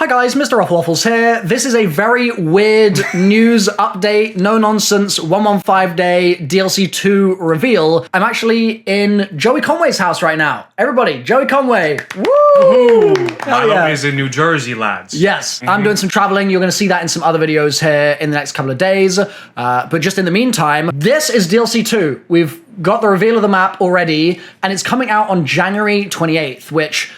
Hi guys, MrRoflWaffles here. This is a very weird news update, no nonsense, 115 day DLC 2 reveal. I'm actually in Joey Conway's house right now. Everybody, Joey Conway. Woo! Milo is in New Jersey, lads. Yes, I'm doing some traveling. You're going to see that in some other videos here in the next couple of days. But just in the meantime, this is DLC 2. We've got the reveal of the map already, and it's coming out on January 28th, which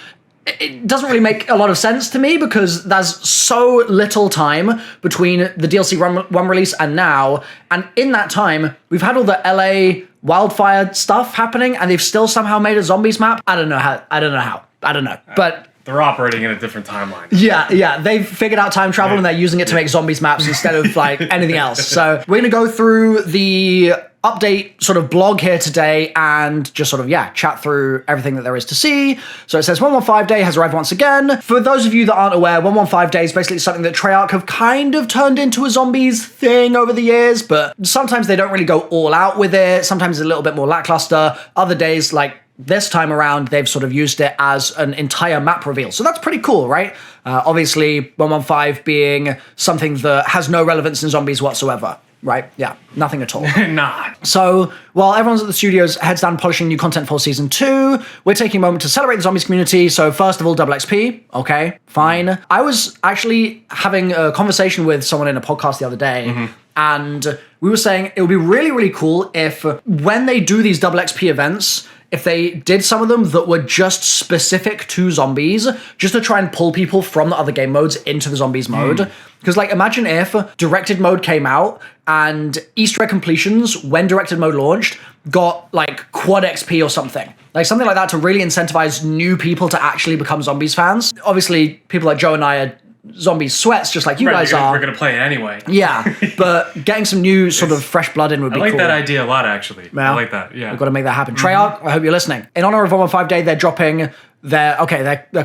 it doesn't really make a lot of sense to me because there's so little time between the DLC 1 release and now. And in that time, we've had all the LA wildfire stuff happening and they've still somehow made a zombies map. I don't know. But they're operating in a different timeline. Yeah. They've figured out time travel and they're using it to make zombies maps instead of like anything else. So we're going to go through the update sort of blog here today and just sort of, chat through everything that there is to see. So it says 115 Day has arrived once again. For those of you that aren't aware, 115 Day is basically something that Treyarch have kind of turned into a zombies thing over the years, but sometimes they don't really go all out with it. Sometimes it's a little bit more lackluster. Other days, like this time around, they've sort of used it as an entire map reveal. So that's pretty cool, right? Obviously, 115 being something that has no relevance in zombies whatsoever. Right? Yeah, nothing at all. Nah. So, while everyone's at the studios heads down polishing new content for Season 2, we're taking a moment to celebrate the zombies community. So, first of all, double XP. Okay, fine. I was actually having a conversation with someone in a podcast the other day, and we were saying it would be really, really cool if when they do these double XP events, if they did some of them that were just specific to zombies, just to try and pull people from the other game modes into the zombies mode. Because, like, imagine if directed mode came out and Easter egg completions, when directed mode launched, got, like, quad XP or something. Like, something like that to really incentivize new people to actually become zombies fans. Obviously, people like Joe and I are zombies sweats, just like you guys are. We're going to play it anyway. Yeah, but getting some new sort of fresh blood in would be cool. I like that idea a lot, actually. Yeah. I like that, yeah. We've got to make that happen. Treyarch, I hope you're listening. In honor of 115 Day, they're dropping they're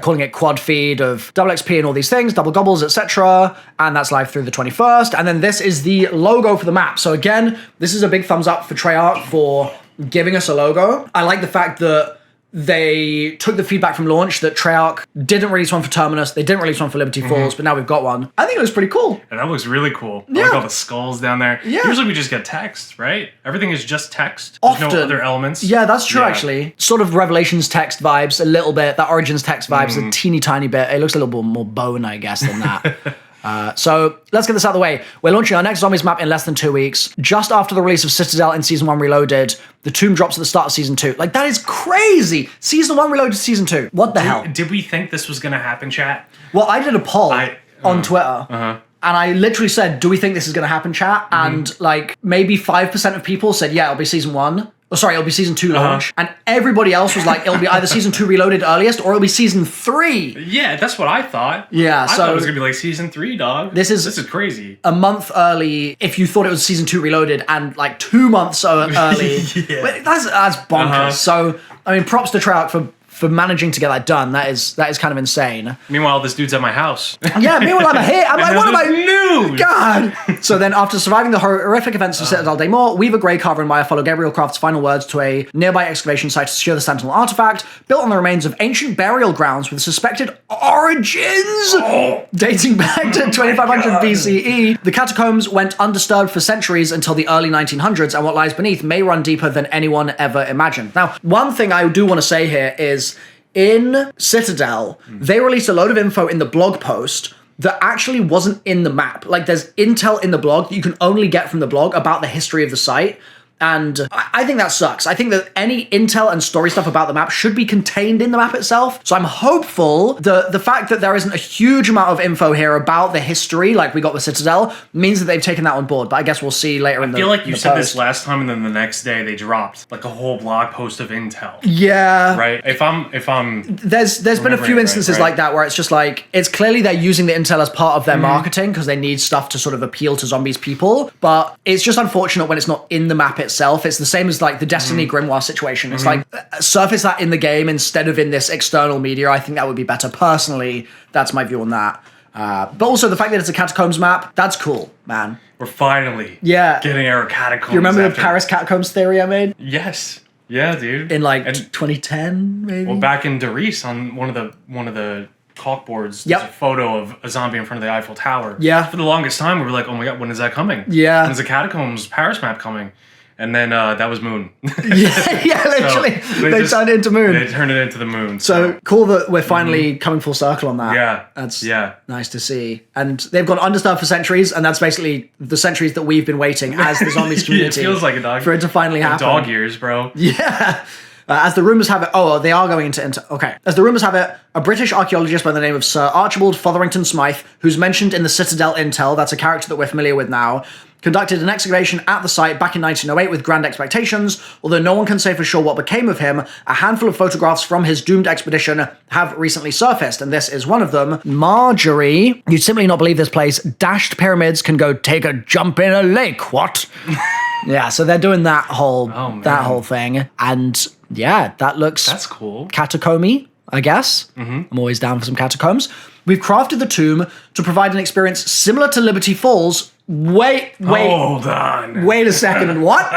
calling it quad feed of double XP and all these things, double gobbles, etc. And that's live through the 21st. And then this is the logo for the map. So again, this is a big thumbs up for Treyarch for giving us a logo. I like the fact that they took the feedback from launch that Treyarch didn't release one for Terminus, they didn't release one for Liberty Falls, but now we've got one. I think it was pretty cool. And that looks really cool. Yeah. I like all the skulls down there. Yeah. Usually we just get text, right? Everything is just text. There's no other elements. Yeah, that's true, actually. Sort of Revelations text vibes a little bit, that Origins text vibes a teeny tiny bit. It looks a little bit more bone, I guess, than that. So let's get this out of the way. We're launching our next zombies map in less than 2 weeks. Just after the release of Citadel in Season 1 Reloaded, the tomb drops at the start of Season 2. Like, that is crazy! Season 1 Reloaded to Season 2. What the hell? Did we think this was going to happen, chat? Well, I did a poll on Twitter. And I literally said, do we think this is going to happen, chat? And, like, maybe 5% of people said, yeah, it'll be Season 1. Oh, sorry, it'll be Season 2 launch. And everybody else was like, it'll be either Season 2 Reloaded earliest or it'll be Season 3. Yeah, that's what I thought. Yeah, I thought it was going to be like Season 3, dog. This is crazy. A month early if you thought it was Season 2 Reloaded and like 2 months early. Yeah. That's bonkers. So, I mean, props to Treyarch for managing to get that done. That is kind of insane. Meanwhile, this dude's at my house. Yeah, meanwhile I'm here. I'm like, what am I? News? God. So then, after surviving the horrific events of Citadel Day More, Weaver, Greycarver, and Maya follow Gabriel Craft's final words to a nearby excavation site to secure the Sentinel artifact, built on the remains of ancient burial grounds with suspected origins dating back to 2500 BCE. The catacombs went undisturbed for centuries until the early 1900s, and what lies beneath may run deeper than anyone ever imagined. Now, one thing I do want to say here is, in Citadel, they released a load of info in the blog post that actually wasn't in the map. Like, there's intel in the blog that you can only get from the blog about the history of the site. And I think that sucks. I think that any intel and story stuff about the map should be contained in the map itself. So I'm hopeful that the fact that there isn't a huge amount of info here about the history, like we got with Citadel, means that they've taken that on board. But I guess we'll see later in the I feel like you said post. this last time, and then the next day they dropped like a whole blog post of intel. Yeah. Right? If I'm There's been a few instances like that where it's just like, it's clearly they're using the intel as part of their marketing because they need stuff to sort of appeal to zombies people. But it's just unfortunate when it's not in the map itself. It's the same as like the Destiny Grimoire situation. It's like, surface that in the game instead of in this external media. I think that would be better. Personally, that's my view on that. But also the fact that it's a catacombs map, that's cool, man. We're finally getting our catacombs. Do you remember the Paris catacombs theory I made? Yes. Yeah, dude. In like 2010, maybe? Well, back in Doris on one of the caulkboards. Yep. There's a photo of a zombie in front of the Eiffel Tower. Yeah. For the longest time, we were like, oh my god, when is that coming? Yeah. When's the Catacombs Paris map coming? And then that was Moon. yeah, literally. They turned it into Moon. They turned it into the Moon. So cool that we're finally coming full circle on that. Yeah. That's yeah. nice to see. And they've gone undisturbed for centuries, and that's basically the centuries that we've been waiting as the zombies community. It feels like a dog. For it to finally happen. Dog years, bro. Yeah. As the rumours have it, they are going into, okay. As the rumours have it, a British archaeologist by the name of Sir Archibald Fotherington Smythe, who's mentioned in the Citadel Intel, that's a character that we're familiar with now, conducted an excavation at the site back in 1908 with grand expectations. Although no one can say for sure what became of him, a handful of photographs from his doomed expedition have recently surfaced, and this is one of them. Marjorie, you'd simply not believe this place. Dashed pyramids can go take a jump in a lake. What? Yeah, so they're doing that whole thing, and yeah, that's cool. Catacomby, I guess. I'm always down for some catacombs. We've crafted the tomb to provide an experience similar to Liberty Falls. Wait. Hold on. Wait a second. What?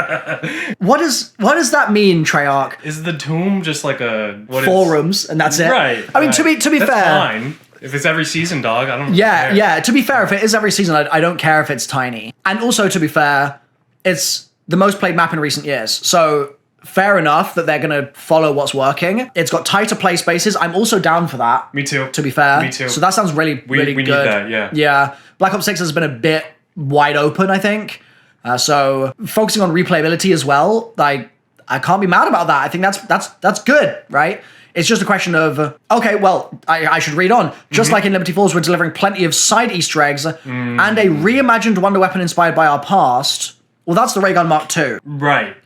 What does that mean, Treyarch? Is the tomb just like a four rooms and that's it? Right. I mean, to be that's fair, fine. If it's every season, dog, I don't. Yeah, care. yeah. To be fair, if it is every season, I don't care if it's tiny. And also, to be fair, it's the most played map in recent years. So fair enough that they're going to follow what's working. It's got tighter play spaces. I'm also down for that. Me too. To be fair. Me too. So that sounds really good. We need that, yeah. Yeah. Black Ops 6 has been a bit wide open, I think. So focusing on replayability as well, I can't be mad about that. I think that's good, right? It's just a question of, okay, well, I should read on. Just like in Liberty Falls, we're delivering plenty of side Easter eggs and a reimagined wonder weapon inspired by our past. Well, that's the Ray Gun Mark II. Right.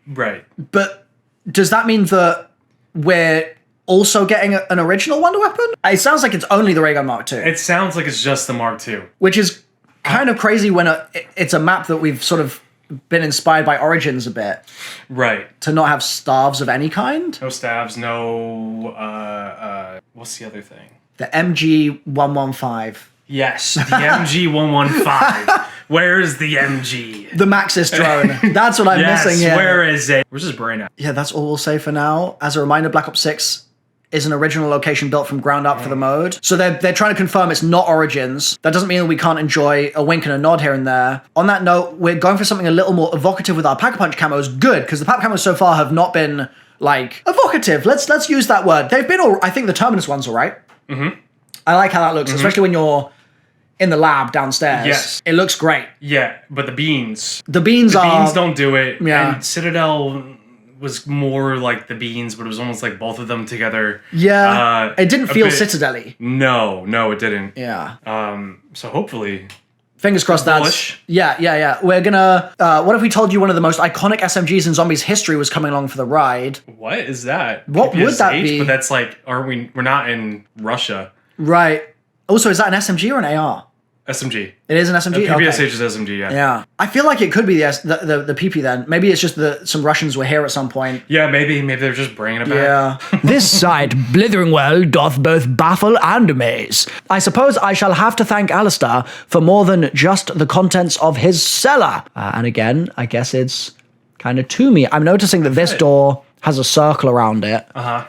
Right. But does that mean that we're also getting an original wonder weapon? It sounds like it's only the Ray Gun Mark II. It sounds like it's just the Mark II. Which is kind of crazy when it's a map that we've sort of been inspired by Origins a bit. Right. To not have staves of any kind. No staves, no, what's the other thing? The MG115. Yes, the MG115. Where's the MG? The Maxis drone. That's what I'm missing here. Where is it? Where's his brain at? Yeah, that's all we'll say for now. As a reminder, Black Ops 6 is an original location built from ground up for the mode. So they're trying to confirm it's not Origins. That doesn't mean that we can't enjoy a wink and a nod here and there. On that note, we're going for something a little more evocative with our Pack-a-Punch camos. Good, because the Pack camos so far have not been, like, evocative. Let's use that word. They've been I think the Terminus one's all right. I like how that looks, especially when you're in the lab downstairs. Yes. It looks great. Yeah, but the beans. The beans don't do it. Yeah. And Citadel was more like the beans, but it was almost like both of them together. Yeah. It didn't feel bit- Citadel-y. No, it didn't. Yeah. So hopefully. Fingers crossed that's... Bullish. Yeah. We're gonna... what if we told you one of the most iconic SMGs in Zombies history was coming along for the ride? What is that? What would that PPSH? be? But that's like, we're not in Russia. Right. Also, is that an SMG or an AR? SMG. It is an SMG? PPSH Okay. is SMG, yeah. Yeah. I feel like it could be the PP then. Maybe it's just that some Russians were here at some point. Yeah, maybe they're just bringing it back. Yeah. This sight, blithering well, doth both baffle and amaze. I suppose I shall have to thank Alistair for more than just the contents of his cellar. And again, I guess it's kind of to me. I'm noticing that this door has a circle around it,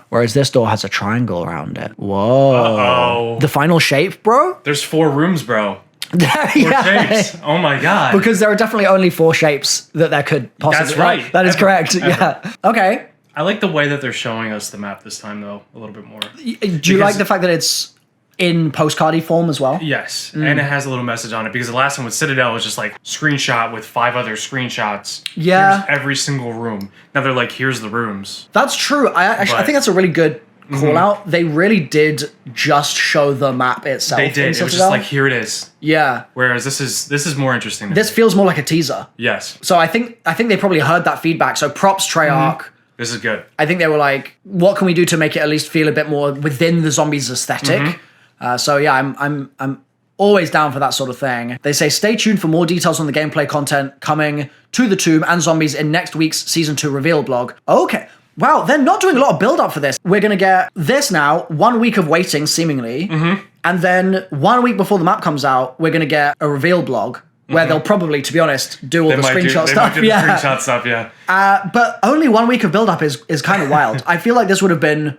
whereas this door has a triangle around it. Whoa. Uh-oh. The final shape, bro? There's 4 rooms, bro. 4 Yeah. shapes. Oh my god. Because there are definitely only 4 shapes that there could possibly That's right. That is Ever. correct. Ever. Yeah. Okay. I like the way that they're showing us the map this time, though, a little bit more. Do you like the fact that it's in postcardy form as well? Yes, and it has a little message on it, because the last one with Citadel was just like screenshot with 5 other screenshots. Yeah. Here's every single room. Now they're like, here's the rooms. That's true. I think that's a really good call out. They really did just show the map itself. They did. in It was Citadel. just like, here it is. Yeah. Whereas this is more interesting. This feels more like a teaser. Yes, So I think they probably heard that feedback. So props Treyarch. this is good. I think they were like, what can we do to make it at least feel a bit more within the Zombies aesthetic? So yeah, I'm always down for that sort of thing. They say stay tuned for more details on the gameplay content coming to the Tomb and Zombies in next week's Season 2 reveal blog. Okay. Wow, they're not doing a lot of build-up for this. We're going to get this now, 1 week of waiting, seemingly, and then 1 week before the map comes out, we're going to get a reveal blog. where they'll probably, to be honest, do all the screenshot they stuff. might do the screenshot stuff, yeah. But only 1 week of build-up is kind of wild. I feel like this would have been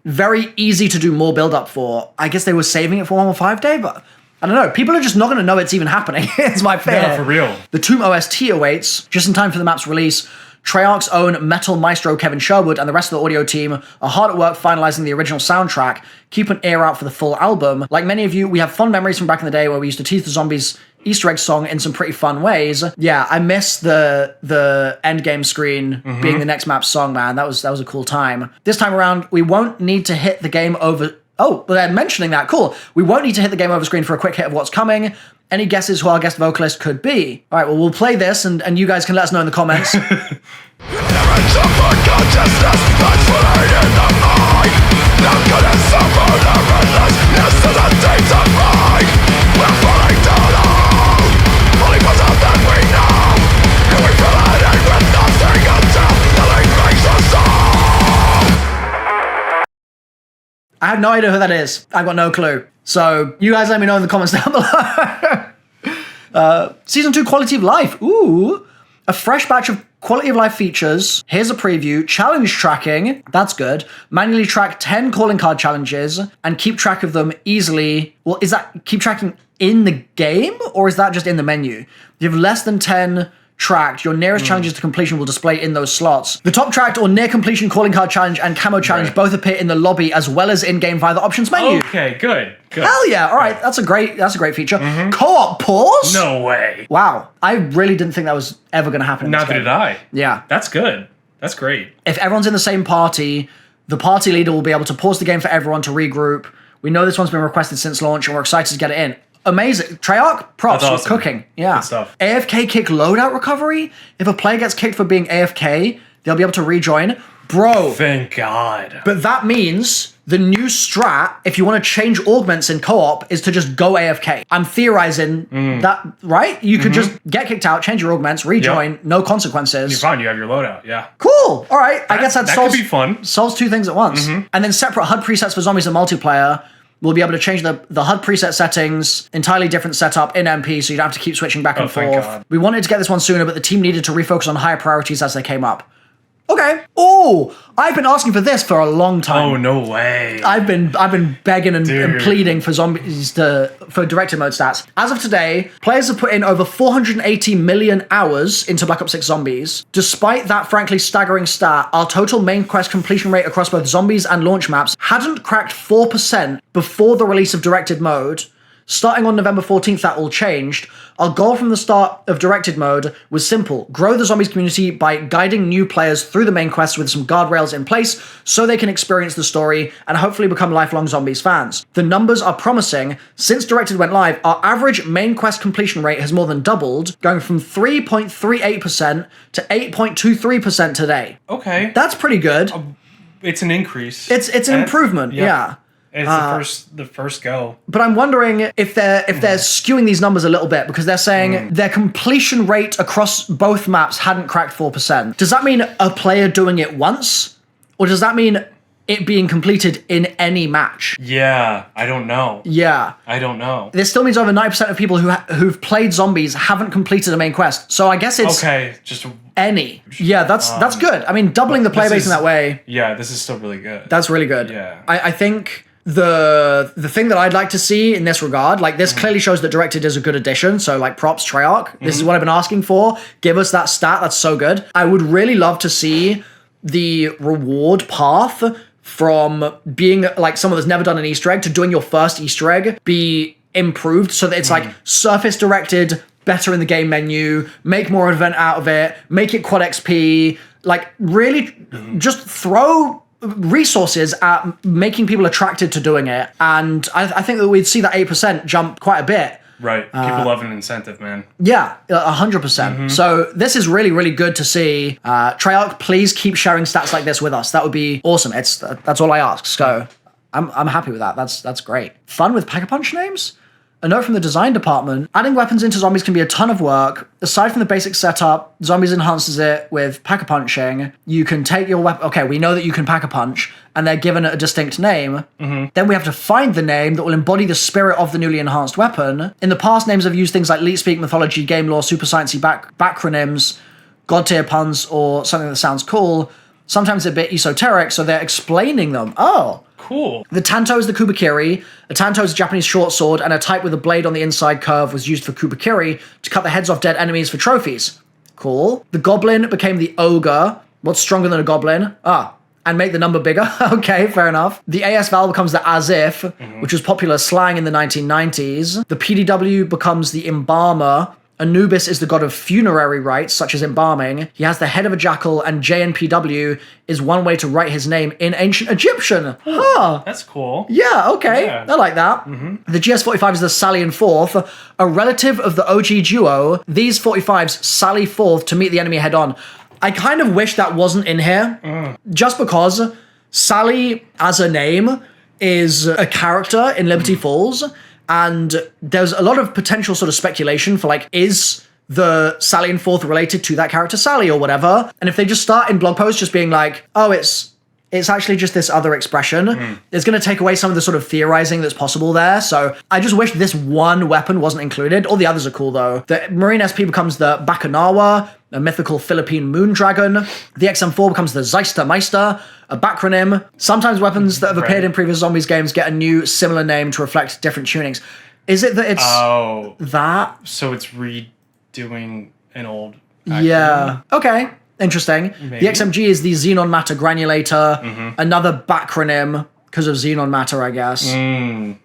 very easy to do more build-up for. I guess they were saving it for 115 day, but I don't know. People are just not going to know it's even happening. It's my fear. No, for real. The Tomb OST awaits, just in time for the map's release. Treyarch's own metal maestro Kevin Sherwood and the rest of the audio team are hard at work finalizing the original soundtrack. Keep an ear out for the full album. Like many of you, we have fond memories from back in the day where we used to tease the zombies Easter egg song in some pretty fun ways. Yeah, I miss the end game screen being the next map's song, man. That was a cool time. This time around, we won't need to hit the game over. Oh, but they're mentioning that. Cool. We won't need to hit the game over screen for a quick hit of what's coming. Any guesses who our guest vocalist could be? All right, well, we'll play this, and you guys can let us know in the comments. I have no idea who that is. I've got no clue. So you guys let me know in the comments down below. Season 2 Quality of Life. Ooh. A fresh batch of quality of life features. Here's a preview. Challenge tracking. That's good. Manually track 10 calling card challenges and keep track of them easily. Well, is that keep tracking in the game or is that just in the menu? If you have less than 10 tracked, your nearest challenges to completion will display in those slots. The top tracked or near completion calling card challenge and camo challenge both appear in the lobby as well as in-game via the options menu. Okay, good. Hell yeah. All right, that's a great feature. Co-op pause? No way. Wow. I really didn't think that was ever going to happen in this Neither game. did I. Yeah. That's good. That's great. If everyone's in the same party, the party leader will be able to pause the game for everyone to regroup. We know this one's been requested since launch and we're excited to get it in. Amazing. Treyarch, props. That's awesome. Cooking. Yeah. Good stuff. AFK kick loadout recovery. If a player gets kicked for being AFK, they'll be able to rejoin. Bro. Thank God. But that means the new strat, if you want to change augments in co-op, is to just go AFK. I'm theorizing that, right? You could just get kicked out, change your augments, rejoin, no consequences. You're fine. You have your loadout. Yeah. Cool. All right. I guess that could solves, be fun. solves two things at once. And then separate HUD presets for zombies and multiplayer. We'll be able to change the HUD preset settings, entirely different setup in MP, so you don't have to keep switching back and thank forth. God. We wanted to get this one sooner, but the team needed to refocus on higher priorities as they came up. Okay. Oh, I've been asking for this for a long time. Oh, no way. I've been begging and pleading for zombies for directed mode stats. As of today, players have put in over 480 million hours into Black Ops 6 Zombies. Despite that frankly staggering stat, our total main quest completion rate across both zombies and launch maps hadn't cracked 4% before the release of directed mode. Starting on November 14th, that all changed. Our goal from the start of directed mode was simple: grow the zombies community by guiding new players through the main quest with some guardrails in place so they can experience the story and hopefully become lifelong zombies fans. The numbers are promising. Since directed went live, our average main quest completion rate has more than doubled, going from 3.38% to 8.23% today. Okay. That's pretty good. It's an increase. It's an improvement, yeah. It's the first go. But I'm wondering if they're skewing these numbers a little bit because they're saying their completion rate across both maps hadn't cracked 4%. Does that mean a player doing it once? Or does that mean it being completed in any match? Yeah, I don't know. Yeah. I don't know. This still means over 90% of people who've played zombies haven't completed a main quest. So I guess it's just any. Yeah, that's good. I mean, doubling the player base in that way. Yeah, this is still really good. That's really good. Yeah. I think the thing that I'd like to see in this regard, like this clearly shows that directed is a good addition. So like props Treyarch. This is what I've been asking for. Give us that stat. That's so good. I would really love to see the reward path from being like someone that's never done an Easter egg to doing your first Easter egg be improved so that it's like surface directed, better in the game menu, make more event out of it, make it quad XP, like really just throw resources at making people attracted to doing it. And I think that we'd see that 8% jump quite a bit. Right. People love an incentive, man. Yeah, 100%. So this is really, really good to see. Treyarch, please keep sharing stats like this with us. That would be awesome. That's all I ask. So I'm happy with that. That's great. Fun with Pack-a-Punch names? A note from the design department, adding weapons into zombies can be a ton of work. Aside from the basic setup, Zombies enhances it with pack-a-punching. You can take your weapon... Okay, we know that you can pack-a-punch, and they're given a distinct name. Then we have to find the name that will embody the spirit of the newly enhanced weapon. In the past, names have used things like leet speak, mythology, game lore, super sciencey backronyms, god tier puns, or something that sounds cool. Sometimes a bit esoteric, so they're explaining them. Oh. Cool. The Tanto is the Kubikiri. A Tanto is a Japanese short sword, and a type with a blade on the inside curve was used for Kubikiri to cut the heads off dead enemies for trophies. Cool. The Goblin became the Ogre. What's stronger than a Goblin? And make the number bigger. Okay, fair enough. The AS Val becomes the As If, which was popular slang in the 1990s. The PDW becomes the Embalmer. Anubis is the god of funerary rites, such as embalming. He has the head of a jackal, and JNPW is one way to write his name in ancient Egyptian. Huh. That's cool. Yeah, okay. Yeah. I like that. The GS45 is the Sally Fourth, a relative of the OG duo. These 45s sally forth to meet the enemy head on. I kind of wish that wasn't in here, just because Sally as a name is a character in Liberty Falls. And there's a lot of potential sort of speculation for like, is the Sally and Forth related to that character Sally or whatever? And if they just start in blog posts just being like, oh, it's actually just this other expression, it's going to take away some of the sort of theorizing that's possible there. So I just wish this one weapon wasn't included. All the others are cool though. The Marine SP becomes the Bacanawa, a mythical Philippine moon dragon. The XM4 becomes the Zeistermeister, a backronym. Sometimes weapons that have appeared in previous Zombies games get a new similar name to reflect different tunings. Is it that it's that? So it's redoing an old Yeah. Okay. Interesting. Maybe. The XMG is the Xenon Matter Granulator, another backronym because of Xenon Matter, I guess.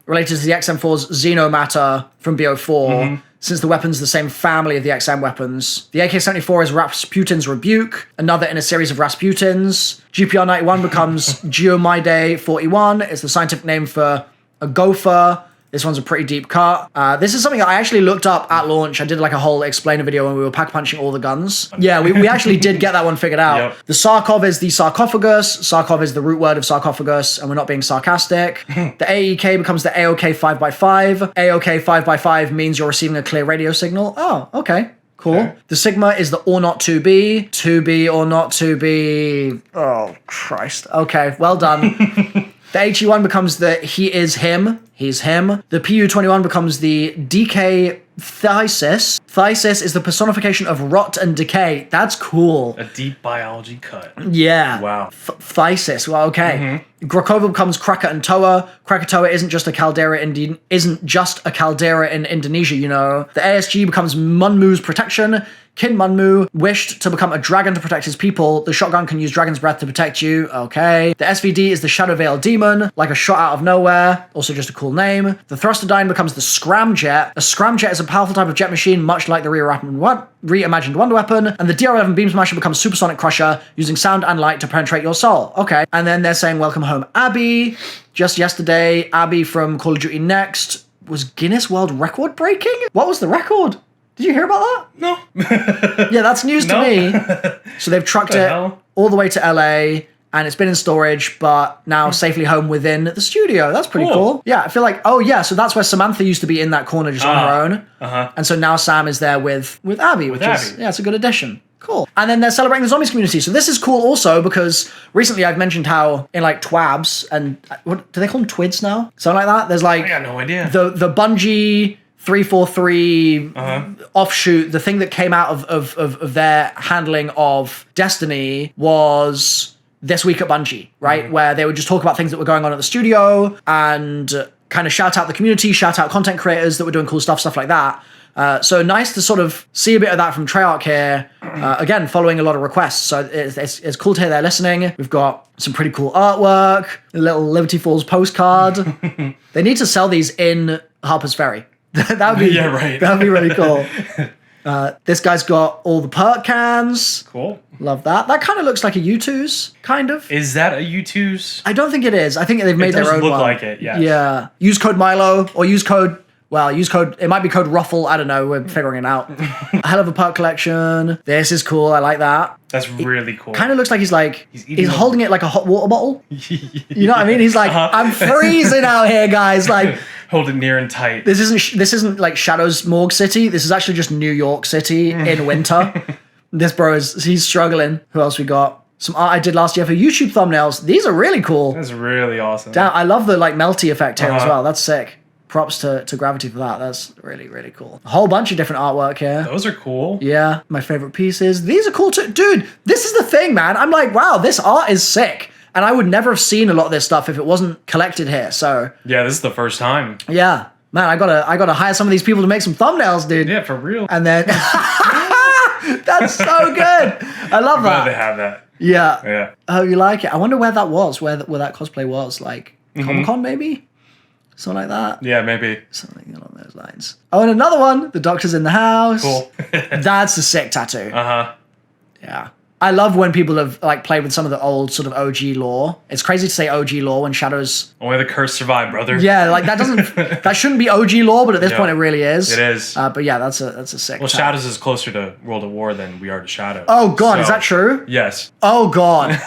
Related to the XM4's Xenomatter from BO4, since the weapon's the same family of the XM weapons. The AK-74 is Rasputin's Rebuke, another in a series of Rasputins. GPR-91 becomes Geomide 41. It's the scientific name for a gopher. This one's a pretty deep cut. This is something I actually looked up at launch. I did like a whole explainer video when we were pack-punching all the guns. Yeah, we actually did get that one figured out. Yep. The Sarkov is the sarcophagus. Sarkov is the root word of sarcophagus, and we're not being sarcastic. The AEK becomes the AOK 5x5. AOK 5x5 means you're receiving a clear radio signal. Oh, okay. Cool. Okay. The Sigma is the or not to be. To be or not to be. Oh, Christ. Okay, well done. The HE1 becomes the he is him. He's him. The PU21 becomes the DK Thysis. Thysis is the personification of rot and decay. That's cool. A deep biology cut. Yeah. Wow. Thysis. Well, okay. Grakova becomes Kraka and Toa. Krakatoa isn't just a caldera in Indonesia, you know. The ASG becomes Munmu's protection. Kin Munmu wished to become a dragon to protect his people. The shotgun can use dragon's breath to protect you. Okay. The SVD is the Shadow Veil Demon, like a shot out of nowhere. Also just a cool name. The Thrusterdyne becomes the Scramjet. A Scramjet is a powerful type of jet machine, much like the reimagined Wonder Weapon. And the DR11 Beam Smasher becomes Supersonic Crusher, using sound and light to penetrate your soul. Okay. And then they're saying, welcome home, Abby. Just yesterday, Abby from Call of Duty Next was Guinness World Record breaking? What was the record? Did you hear about that? No. Yeah, that's news to me. So they've trucked it hell? all the way to LA, and it's been in storage, but now safely home within the studio. That's pretty cool. Yeah, I feel like, oh yeah, so that's where Samantha used to be in that corner just on her own. And so now Sam is there with Abby, which is, yeah, it's a good addition. Cool. And then they're celebrating the zombies community. So this is cool also because recently I've mentioned how in like Twabs and what do they call them, Twids now? Something like that. There's like I got no idea. The Bungie 343 offshoot, the thing that came out of their handling of Destiny was This Week at Bungie, right? Where they would just talk about things that were going on at the studio and kind of shout out the community, shout out content creators that were doing cool stuff like that. So nice to sort of see a bit of that from Treyarch here. Again, following a lot of requests. So it's cool to hear they're listening. We've got some pretty cool artwork, a little Liberty Falls postcard. They need to sell these in Harper's Ferry. That would be yeah, right. That would be really cool. This guy's got all the perk cans. Cool. Love that. That kind of looks like a U2's, kind of. Is that a U2's? I don't think it is. I think they've made their own one. It does look like it, yes. Yeah. Use code Milo or use code, it might be code Ruffle. I don't know. We're figuring it out. A hell of a perk collection. This is cool. I like that. That's really cool. Kind of looks like he's holding it like a hot water bottle. You You know what I mean? He's like, I'm freezing out here, guys. Like, Hold it near and tight. This isn't like Shadow's Morgue City. This is actually just New York City in winter. This bro he's struggling. Who else we got? Some art I did last year for YouTube thumbnails. These are really cool. That's really awesome. Damn, I love the like melty effect here as well. That's sick. Props to Gravity for that. That's really, really cool. A whole bunch of different artwork here. Those are cool. Yeah, my favorite pieces. These are cool too. Dude, this is the thing, man. I'm like, wow, this art is sick. And I would never have seen a lot of this stuff if it wasn't collected here. So yeah, this is the first time. yeah, man, I gotta hire some of these people to make some thumbnails, dude. Yeah, for real. And then that's so good. I love that. Glad they have that. Yeah. Yeah. Oh, you like it? I wonder where that was. Where that cosplay was. Like Comic-Con, maybe. Something like that. Yeah, maybe. Something along those lines. Oh, and another one. The Doctor's in the house. Cool. That's a sick tattoo. Uh-huh. Yeah. I love when people have like played with some of the old sort of OG lore. It's crazy to say OG lore when Shadow's... Only the curse survived, brother. Yeah, like that shouldn't be OG lore, but at this point it really is. It is. But yeah, that's a sick Well, tattoo. Shadows is closer to World at War than we are to Shadow. Oh, God, is that true? Yes. Oh, God.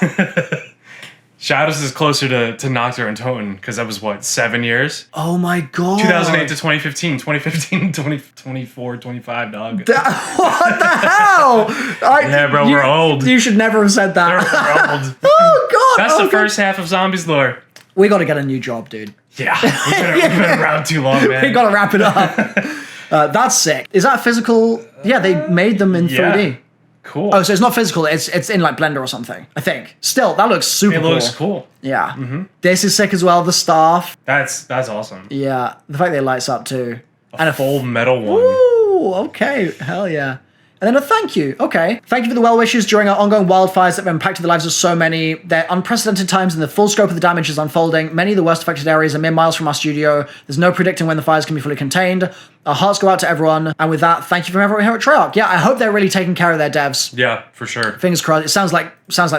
Shadows is closer to Nocturne and Toten, because that was, what, 7 years? Oh, my God. 2008 to 2015. 2015 to 2024, 25, dog. What the hell? Yeah, bro, we're old. You should never have said that. We're old. Oh, God. That's the first half of Zombies lore. We got to get a new job, dude. Yeah. We've been around too long, man. We got to wrap it up. That's sick. Is that physical? Yeah, they made them in 3D. Cool. Oh, so it's not physical. It's in like Blender or something, I think. Still, that looks super cool. It looks cool. Yeah. Mm-hmm. This is sick as well. The staff. That's awesome. Yeah. The fact that it lights up too. And a full metal one. Ooh, okay. Hell yeah. And then a thank you. Okay. Thank you for the well wishes during our ongoing wildfires that have impacted the lives of so many. They're unprecedented times and the full scope of the damage is unfolding. Many of the worst affected areas are mere miles from our studio. There's no predicting when the fires can be fully contained. Our hearts go out to everyone. And with that, thank you from everyone here at Treyarch. Yeah, I hope they're really taking care of their devs. Yeah, for sure. Fingers crossed. It sounds like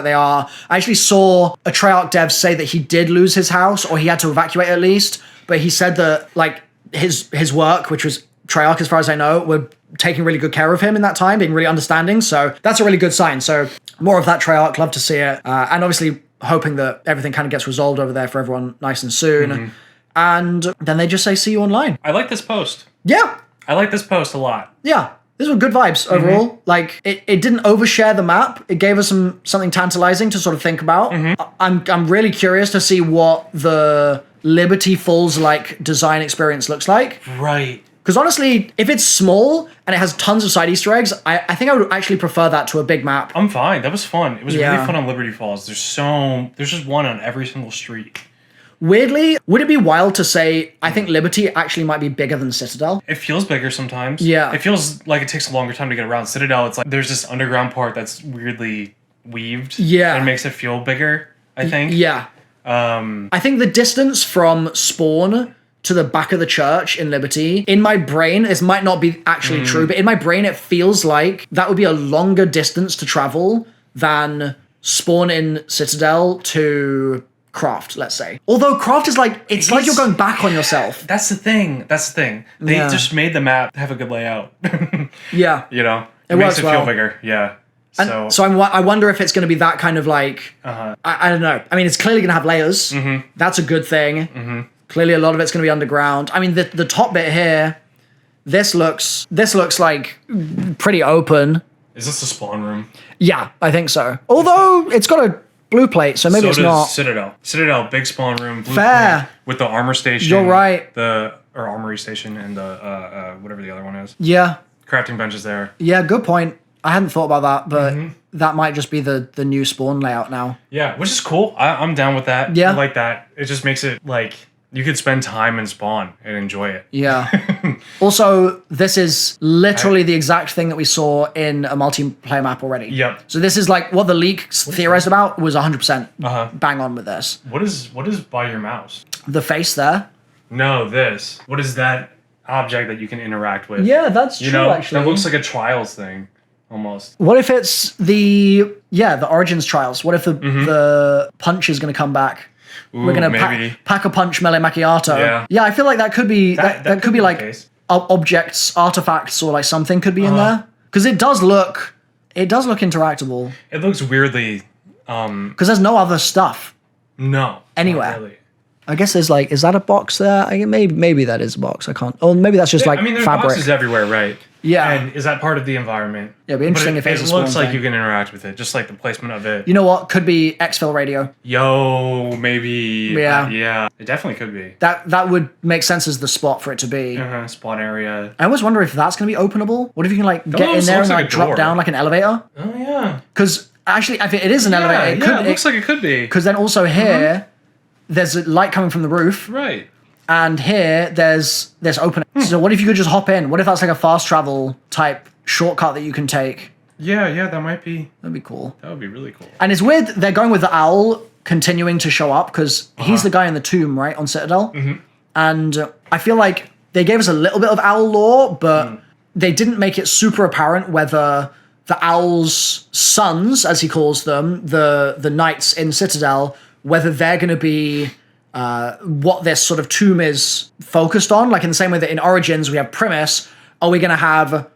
they are. I actually saw a Treyarch dev say that he did lose his house, or he had to evacuate at least. But he said that like his work, which was Treyarch as far as I know, were taking really good care of him in that time, being really understanding. So that's a really good sign. So more of that Treyarch, love to see it. And obviously hoping that everything kind of gets resolved over there for everyone nice and soon. Mm-hmm. And then they just say, see you online. I like this post. Yeah. I like this post a lot. Yeah. These were good vibes overall. Mm-hmm. Like it didn't overshare the map. It gave us something tantalizing to sort of think about. Mm-hmm. I'm really curious to see what the Liberty Falls like design experience looks like. Right. Because honestly, if it's small and it has tons of side Easter eggs, I think I would actually prefer that to a big map. I'm fine. That was fun. It was really fun on Liberty Falls. There's just one on every single street. Weirdly, would it be wild to say, I think Liberty actually might be bigger than Citadel? It feels bigger sometimes. Yeah. It feels like it takes a longer time to get around. Citadel, it's like there's this underground part that's weirdly weaved. Yeah. And makes it feel bigger, I think. Yeah. I think the distance from Spawn to the back of the church in Liberty, in my brain, this might not be actually true, but in my brain it feels like that would be a longer distance to travel than Spawn in Citadel to Craft, let's say. Although Craft is like, it's like you're going back on yourself. That's the thing. They just made the map have a good layout. Yeah. You know? It makes works it well. feel bigger. Yeah. And so I wonder if it's going to be that kind of like, I don't know. I mean, it's clearly going to have layers. Mm-hmm. That's a good thing. Mm-hmm. Clearly a lot of it's going to be underground. I mean, the top bit here, this looks like pretty open. Is this the spawn room? Yeah, I think so. Although it's got a blue plate, so maybe it's not. Citadel, big spawn room, blue Fair. plate with the armor station. You're right. Or armory station and the whatever the other one is. Yeah. Crafting benches there. Yeah, good point. I hadn't thought about that, but that might just be the new spawn layout now. Yeah, which is cool. I'm down with that. Yeah. I like that. It just makes it like you could spend time in Spawn and enjoy it. Yeah. Also, this is literally the exact thing that we saw in a multiplayer map already. Yep. So this is like what the leaks theorized about was 100% bang on with this. What is by your mouse? The face there. No, this. What is that object that you can interact with? Yeah, that's true, actually. That looks like a trials thing, almost. What if it's the Origins trials? What if the punch is going to come back? Ooh, we're gonna pack a punch melee macchiato. Yeah, I feel like that could be that could be like objects, artifacts, or like something could be in there because it does look interactable. It looks weirdly because there's no other stuff. No, anywhere. not really. I guess there's like, is that a box there? Maybe that is a box. I can't. Oh, maybe that's just like there's fabric. boxes everywhere, right? Yeah. And is that part of the environment? Yeah, it'd be interesting if it's a spawn looks like thing. you can interact with it, just like the placement of it. You know what? Could be exfil radio. Yo, maybe. Yeah. Yeah. It definitely could be. That would make sense as the spot for it to be. Spawn area. I always wonder if that's going to be openable. What if you can like get in almost there looks and like like a drop door. down like an elevator? Oh, yeah. Because actually, I think it is an elevator. It looks like it could be. Because then also here, there's a light coming from the roof. Right. And here, there's opening. So what if you could just hop in? What if that's like a fast travel type shortcut that you can take? Yeah, that might be. That'd be cool. That would be really cool. And it's weird they're going with the owl continuing to show up because he's the guy in the tomb, right, on Citadel. And I feel like they gave us a little bit of owl lore, but they didn't make it super apparent whether the owl's sons, as he calls them, the knights in Citadel, whether they're going to be what this sort of tomb is focused on. Like in the same way that in Origins we have Primus, are we going to have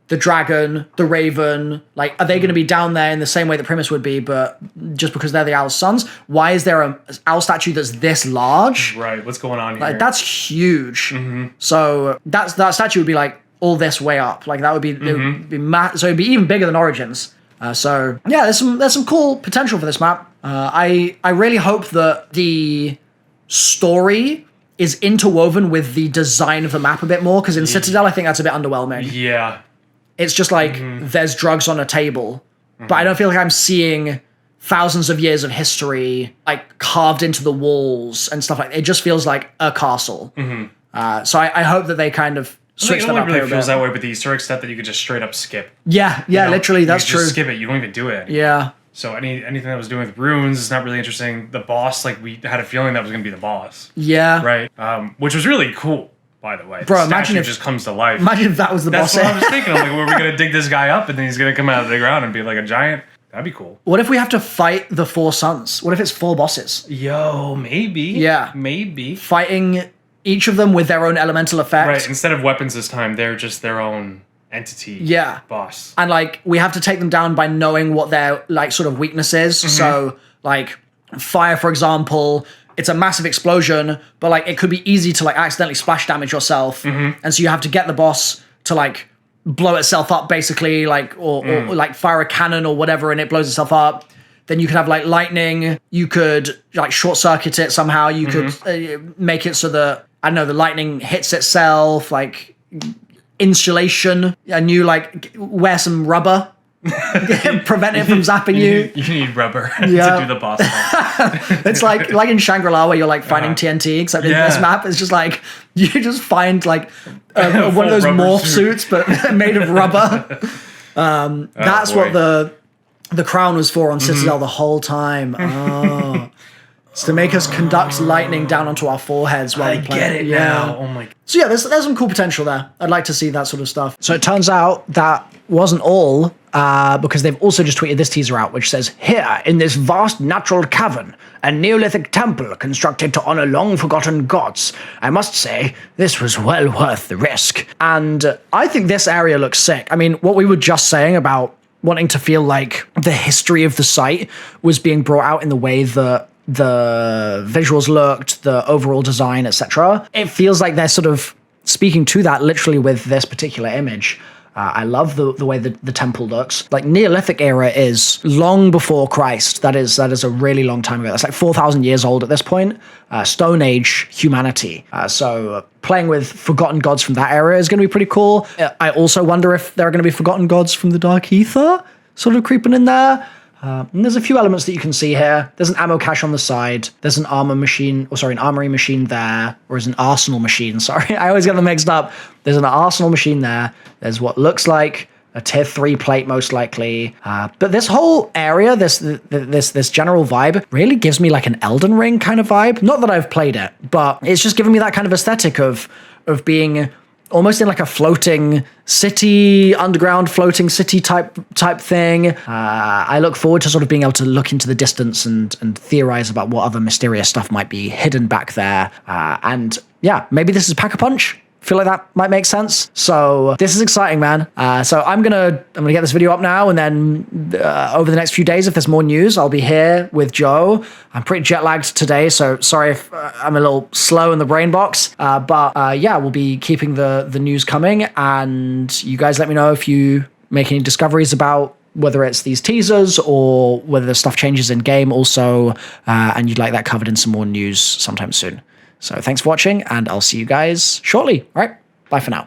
the dragon, the raven? Like, are they going to be down there in the same way that Primus would be, but just because they're the owl's sons? Why is there an owl statue that's this large? Right, what's going on here? Like, that's huge. So that statue would be like all this way up. Like that would be, it would be so it'd be even bigger than Origins. So yeah, there's some cool potential for this map. I really hope that the story is interwoven with the design of the map a bit more, because in Citadel I think that's a bit underwhelming. Yeah. It's just like there's drugs on a table, but I don't feel like I'm seeing thousands of years of history like carved into the walls and stuff like that. It just feels like a castle. So I hope that they kind of switch that it only up really here a feels bit. that way with the Easter egg stuff that you could just straight up skip. Yeah, You know? literally, that's you true. Just skip it. You don't even do it. Yeah. So anything that was doing with runes is not really interesting. The boss, like we had a feeling that was going to be the boss, Yeah. right? Which was really cool, by the way. Bro, The imagine statue if- just comes to life. Imagine if that was the That's boss. what I was thinking. I'm like, were we going to dig this guy up and then he's going to come out of the ground and be like a giant? That'd be cool. What if we have to fight the 4 sons? What if it's 4 bosses? Yo, maybe. Yeah. Maybe. Fighting each of them with their own elemental effect. Right. Instead of weapons this time, they're just their own entity. Yeah. Boss. And like we have to take them down by knowing what their like sort of weakness is. So like fire, for example, it's a massive explosion, but like it could be easy to like accidentally splash damage yourself. And so you have to get the boss to like blow itself up basically, like or like fire a cannon or whatever and it blows itself up. Then you could have like lightning, you could like short circuit it somehow, you could make it so that, I don't know, the lightning hits itself, like insulation, and you like wear some rubber, prevent it from zapping you. You need rubber Yeah. to do the boss fight. It's like in Shangri-La where you're like finding TNT, except in this Yeah. map it's just like you just find like one Full of those rubber morph suit. suits but made of rubber. That's boy. what the crown was for on Citadel the whole time. Oh. It's to make us conduct lightning down onto our foreheads while I we play. get it now. Oh my. So yeah, there's some cool potential there. I'd like to see that sort of stuff. So it turns out that wasn't all, because they've also just tweeted this teaser out, which says, "Here, in this vast natural cavern, a Neolithic temple constructed to honor long-forgotten gods. I must say, this was well worth the risk." And I think this area looks sick. I mean, what we were just saying about wanting to feel like the history of the site was being brought out in the way that the visuals looked, the overall design, etc. It feels like they're sort of speaking to that literally with this particular image. I love the way the temple looks. Like Neolithic era is long before Christ. That is a really long time ago. That's like 4,000 years old at this point. Stone Age humanity. So playing with forgotten gods from that era is going to be pretty cool. I also wonder if there are going to be forgotten gods from the Dark Ether sort of creeping in there. And there's a few elements that you can see here. There's an ammo cache on the side. There's an armory machine there. Or is an arsenal machine, sorry. I always get them mixed up. There's an arsenal machine there. There's what looks like a tier 3 plate, most likely. But this whole area, this general vibe, really gives me like an Elden Ring kind of vibe. Not that I've played it, but it's just giving me that kind of aesthetic of being almost in like a floating city, underground floating city type thing. I look forward to sort of being able to look into the distance and theorize about what other mysterious stuff might be hidden back there. And yeah, maybe this is Pack-a-Punch. feel like that might make sense. So this is exciting, man. So I'm gonna get this video up now, and then over the next few days, if there's more news, I'll be here with Joe. I'm pretty jet lagged today, so sorry if I'm a little slow in the brain box. But yeah, we'll be keeping the news coming, and you guys let me know if you make any discoveries about whether it's these teasers or whether the stuff changes in game also, and you'd like that covered in some more news sometime soon. So thanks for watching, and I'll see you guys shortly. All right, bye for now.